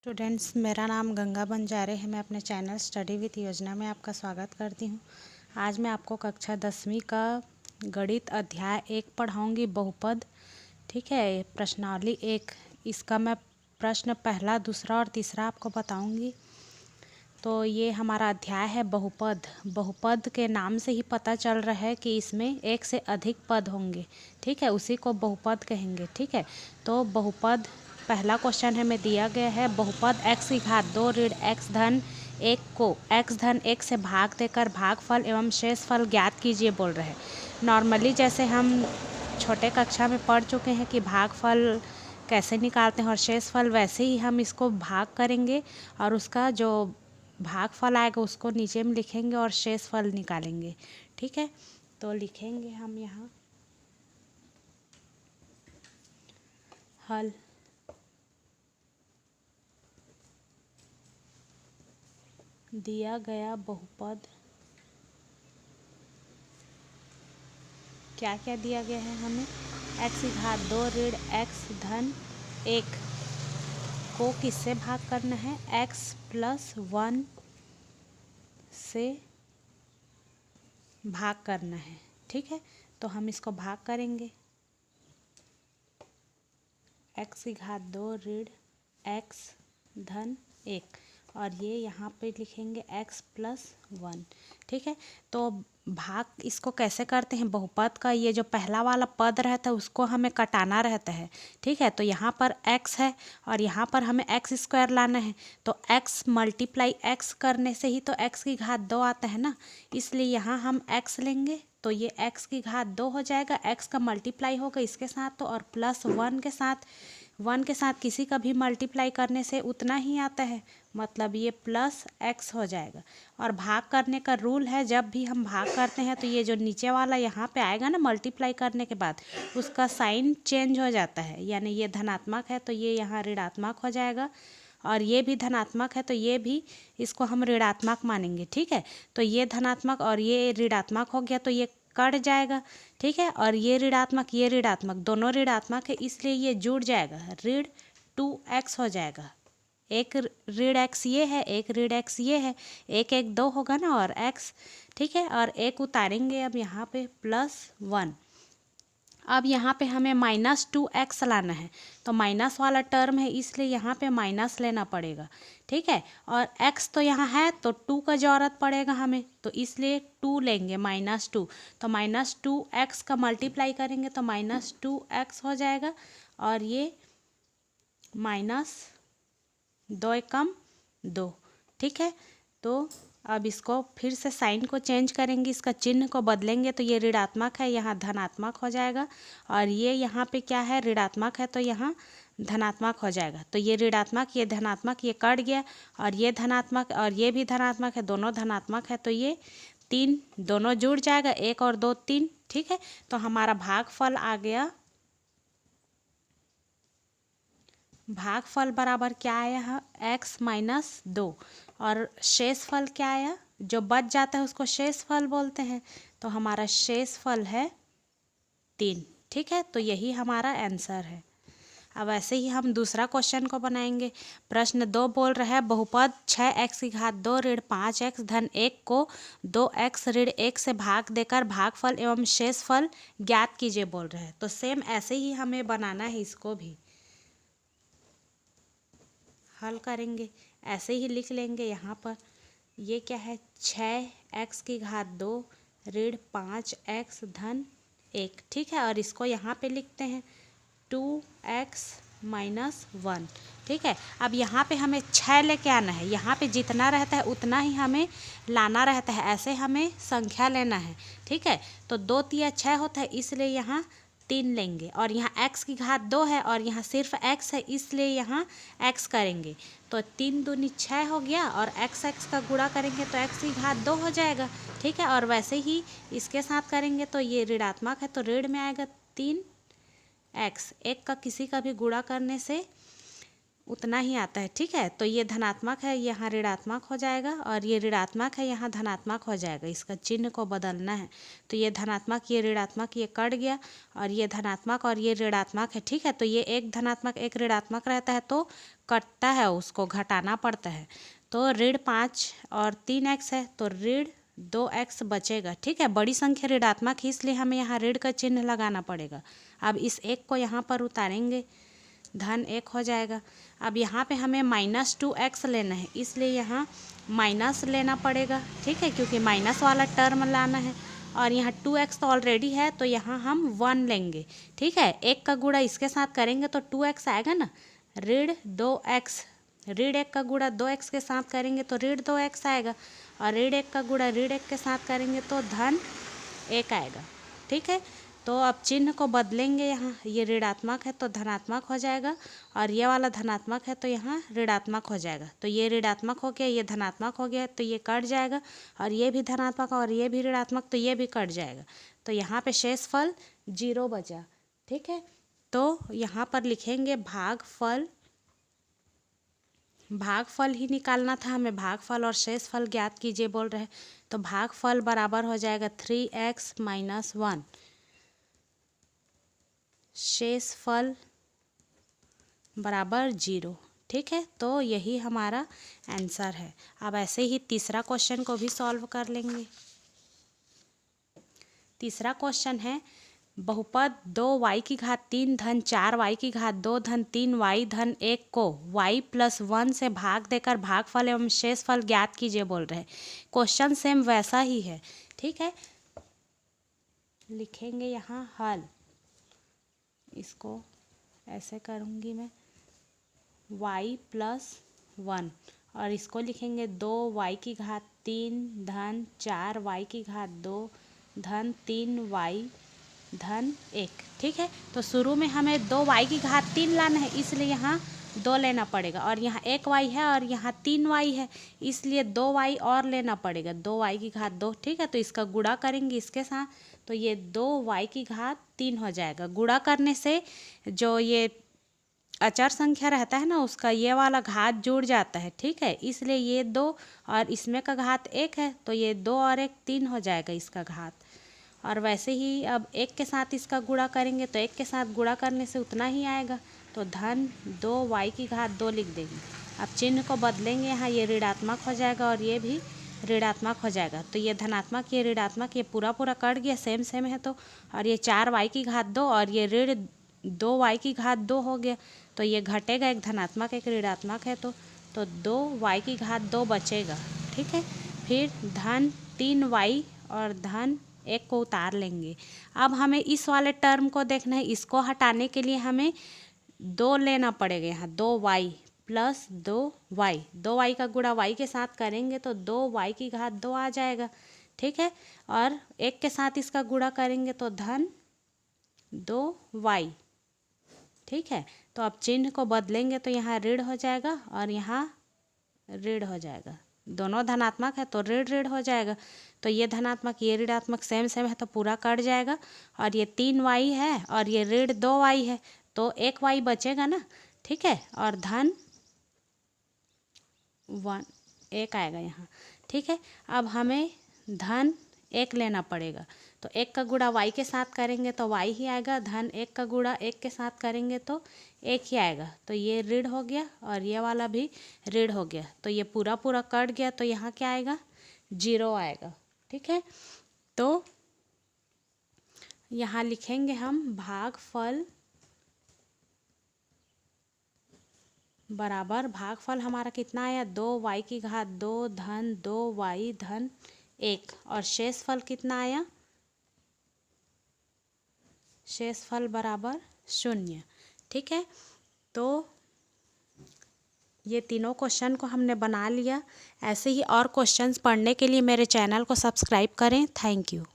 Students, मेरा नाम गंगा बंजारे है। मैं अपने चैनल स्टडी विथ योजना में आपका स्वागत करती हूँ। आज मैं आपको कक्षा 10वीं का गणित अध्याय 1 पढ़ाऊँगी, बहुपद। ठीक है, प्रश्नावली 1। इसका मैं प्रश्न पहला, दूसरा और तीसरा आपको बताऊँगी। तो ये हमारा अध्याय है बहुपद। बहुपद के नाम से ही पता चल रहा है कि इसमें एक से अधिक पद होंगे। ठीक है, उसी को बहुपद कहेंगे। ठीक है, तो बहुपद पहला क्वेश्चन हमें दिया गया है, बहुपद x की घात 2 ऋण x धन 1 को x धन 1 से भाग देकर भागफल एवं शेषफल ज्ञात कीजिए बोल रहे हैं। नॉर्मली जैसे हम छोटे कक्षा में पढ़ चुके हैं कि भागफल कैसे निकालते हैं और शेषफल, वैसे ही हम इसको भाग करेंगे और उसका जो भागफल आएगा उसको नीचे में लिखेंगे और शेषफल निकालेंगे। ठीक है, तो लिखेंगे हम यहाँ हल। दिया गया बहुपद, क्या क्या दिया गया है हमें, x की घात 2 ऋण x धन 1 को किससे भाग करना है, x प्लस 1 से भाग करना है। ठीक है, तो हम इसको भाग करेंगे। x की घात 2 ऋण x धन 1 और ये यहाँ पे लिखेंगे x प्लस 1। ठीक है, तो भाग इसको कैसे करते हैं, बहुपद का ये जो पहला वाला पद रहता है उसको हमें कटाना रहता है। ठीक है, तो यहाँ पर x है और यहाँ पर हमें x स्क्वायर लाना है, तो x मल्टीप्लाई x करने से ही तो x की घात 2 आता है ना, इसलिए यहाँ हम x लेंगे तो ये x की घात 2 हो जाएगा। x का मल्टीप्लाई होगा इसके साथ तो, और प्लस 1 के साथ किसी का भी मल्टीप्लाई करने से उतना ही आता है, मतलब ये प्लस x हो जाएगा। और भाग करने का रूल है, जब भी हम भाग करते हैं तो ये जो नीचे वाला यहाँ पे आएगा ना मल्टीप्लाई करने के बाद, उसका साइन चेंज हो जाता है, यानी ये धनात्मक है तो ये यहाँ ऋणात्मक हो जाएगा, और ये भी धनात्मक है तो ये भी, इसको हम ऋणात्मक मानेंगे। ठीक है, तो ये धनात्मक और ये ऋणात्मक हो गया तो ये कट जाएगा। ठीक है, और ये ऋणात्मक दोनों ऋणात्मक है, इसलिए ये जुड़ जाएगा, ऋण 2x हो जाएगा। एक ऋण x ये है, एक ऋण x ये है, एक एक 2 होगा ना और x। ठीक है, और एक उतारेंगे अब यहाँ पे +1। अब यहाँ पे हमें -2x लाना है, तो माइनस वाला टर्म है इसलिए यहाँ पे माइनस लेना पड़ेगा। ठीक है, और x तो यहाँ है तो 2 का ज़रूरत पड़ेगा हमें, तो इसलिए 2 लेंगे, -2। तो -2x का मल्टीप्लाई करेंगे तो -2x हो जाएगा, और ये -2 एकम 2। ठीक है, तो अब इसको फिर से साइन को चेंज करेंगे, इसका चिन्ह को बदलेंगे तो ये ऋणात्मक है, यहाँ धनात्मक हो जाएगा, और ये यहाँ पे क्या है, ऋणात्मक है तो यहाँ धनात्मक हो जाएगा। तो ये ऋणात्मक, ये धनात्मक, ये कट गया, और ये धनात्मक और ये भी धनात्मक है, दोनों धनात्मक है तो ये 3 दोनों जुड़ जाएगा, 1 और 2 3। ठीक है, तो हमारा भागफल आ गया, भागफल बराबर क्या आया, x - 2, और शेषफल क्या आया, जो बच जाता है उसको शेषफल बोलते हैं, तो हमारा शेषफल है 3। ठीक है, तो यही हमारा आंसर है। अब ऐसे ही हम दूसरा क्वेश्चन को बनाएंगे। प्रश्न 2 बोल रहा है, बहुपद 6x की घात 2 ऋण 5x धन 1 को 2x ऋण 1 से भाग देकर भागफल एवं शेषफल ज्ञात कीजिए बोल रहे हैं। तो सेम ऐसे ही हमें बनाना है, इसको भी हल करेंगे, ऐसे ही लिख लेंगे। यहाँ पर ये क्या है, 6x की घात 2 ऋण 5x धन 1। ठीक है, और इसको यहाँ पे लिखते हैं 2x - 1। ठीक है, अब यहाँ पे हमें 6 लेके आना है, यहाँ पे जितना रहता है उतना ही हमें लाना रहता है, ऐसे हमें संख्या लेना है। ठीक है, तो 2 तिया 6 होता है, इसलिए यहाँ 3 लेंगे, और यहाँ x की घात 2 है और यहाँ सिर्फ x है, इसलिए यहाँ x करेंगे, तो 3 दूनी 6 हो गया, और x का गुणा करेंगे तो x की घात 2 हो जाएगा। ठीक है, और वैसे ही इसके साथ करेंगे तो ये ऋणात्मक है तो ऋण में आएगा 3x, एक का किसी का भी गुणा करने से उतना ही आता है। ठीक है, तो ये धनात्मक है, यहाँ ऋणात्मक हो जाएगा, और ये ऋणात्मक है, यहाँ धनात्मक हो जाएगा। इसका चिन्ह को बदलना है। तो ये धनात्मक, ये ऋणात्मक, ये कट गया, और ये धनात्मक और ये ऋणात्मक है। ठीक है, तो ये एक धनात्मक एक ऋणात्मक रहता है तो कटता है, उसको घटाना पड़ता है। तो ऋण 5 और 3x है, तो ऋण 2x बचेगा। ठीक है, बड़ी संख्या ऋणात्मक है, इसलिए हमें यहाँ ऋण का चिन्ह लगाना पड़ेगा। अब इस एक को यहाँ पर उतारेंगे, धन 1 हो जाएगा। अब यहाँ पे हमें -2x लेना है, इसलिए यहाँ माइनस लेना पड़ेगा। ठीक है, क्योंकि माइनस वाला टर्म लाना है, और यहाँ 2x तो ऑलरेडी है, तो यहाँ हम 1 लेंगे। ठीक है, 1 का गुणा इसके साथ करेंगे तो 2x आएगा ना, ऋण 2x, ऋण 1 का गुणा 2x के साथ करेंगे तो ऋण 2x आएगा, और ऋण 1 का गुणा ऋण 1 के साथ करेंगे तो धन 1 आएगा। ठीक है, तो अब चिन्ह को बदलेंगे, यहाँ ये ऋणात्मक है तो धनात्मक हो जाएगा, और ये वाला धनात्मक है तो यहाँ ऋणात्मक हो जाएगा। तो ये ऋणात्मक हो गया, ये धनात्मक हो गया, तो ये कट जाएगा, और ये भी धनात्मक और ये भी ऋणात्मक, तो ये भी कट जाएगा। तो यहाँ पे शेषफल 0 बचा। ठीक है, तो यहाँ पर लिखेंगे भागफल, भागफल ही निकालना था हमें, भागफल और शेषफल ज्ञात कीजिए बोल रहे हैं। तो भागफल बराबर हो जाएगा 3x - 1, शेषफल बराबर 0। ठीक है, तो यही हमारा आंसर है। अब ऐसे ही तीसरा क्वेश्चन को भी सॉल्व कर लेंगे। तीसरा क्वेश्चन है, बहुपद 2y की घात 3 धन 4y की घात 2 धन 3y धन 1 को y + 1 से भाग देकर भागफल एवं शेषफल ज्ञात कीजिए बोल रहे हैं। क्वेश्चन सेम वैसा ही है। ठीक है, लिखेंगे यहाँ हल, इसको ऐसे करूँगी मैं, y + 1, और इसको लिखेंगे 2y की घात 3 धन 4y की घात 2 धन 3y धन 1। ठीक है, तो शुरू में हमें 2y की घात 3 लाना है, इसलिए यहाँ 2 लेना पड़ेगा, और यहाँ 1y है और यहाँ 3y है, इसलिए 2y और लेना पड़ेगा, 2y की घात 2। ठीक है, तो इसका गुणा करेंगे इसके साथ, तो ये 2y की घात 3 हो जाएगा। गुणा करने से जो ये अचर संख्या रहता है ना, उसका ये वाला घात जुड़ जाता है। ठीक है, इसलिए ये 2 और इसमें का घात 1 है, तो ये 2 और 1 3 हो जाएगा इसका घात। और वैसे ही अब 1 के साथ इसका गुणा करेंगे, तो 1 के साथ गुणा करने से उतना ही आएगा, तो धन 2y की घात 2 लिख देंगे। अब चिन्ह को बदलेंगे, यहाँ ये ऋणात्मक हो जाएगा और ये भी ऋणात्मक हो जाएगा। तो ये धनात्मक, ये ऋणात्मक, ये पूरा पूरा कट गया, सेम सेम है तो, और ये 4y की घात 2 और ये ऋण 2y की घात 2 हो गया, तो ये घटेगा, एक धनात्मक एक ऋणात्मक है तो 2y की घात 2 बचेगा। ठीक है, फिर धन 3y और धन 1 को उतार लेंगे। अब हमें इस वाले टर्म को देखना है, इसको हटाने के लिए हमें 2 लेना पड़ेगा, यहाँ 2y + 2y, 2y का गुणा y के साथ करेंगे तो 2y की घात 2 आ जाएगा। ठीक है, और 1 के साथ इसका गुणा करेंगे तो धन 2y। ठीक है, तो अब चिन्ह को बदलेंगे तो यहाँ ऋण हो जाएगा और यहाँ ऋण हो जाएगा, दोनों धनात्मक है तो ऋण ऋण हो जाएगा, तो ये धनात्मक ये ऋणात्मक सेम सेम है तो पूरा कट जाएगा, और ये 3y है और ये ऋण 2y है तो 1y बचेगा ना। ठीक है, और धन 1 आएगा यहाँ। ठीक है, अब हमें धन 1 लेना पड़ेगा, तो 1 का गुणा y के साथ करेंगे तो y ही आएगा, धन 1 का गुणा 1 के साथ करेंगे तो 1 ही आएगा, तो ये ऋण हो गया और ये वाला भी ऋण हो गया, तो ये पूरा पूरा कट गया, तो यहाँ क्या आएगा, 0 आएगा। ठीक है, तो यहाँ लिखेंगे हम भागफल बराबर, भागफल हमारा कितना आया, 2y की घात 2 धन 2y धन 1, और शेषफल कितना आया, शेषफल बराबर 0। ठीक है, तो ये तीनों क्वेश्चन को हमने बना लिया। ऐसे ही और क्वेश्चंस पढ़ने के लिए मेरे चैनल को सब्सक्राइब करें। Thank you.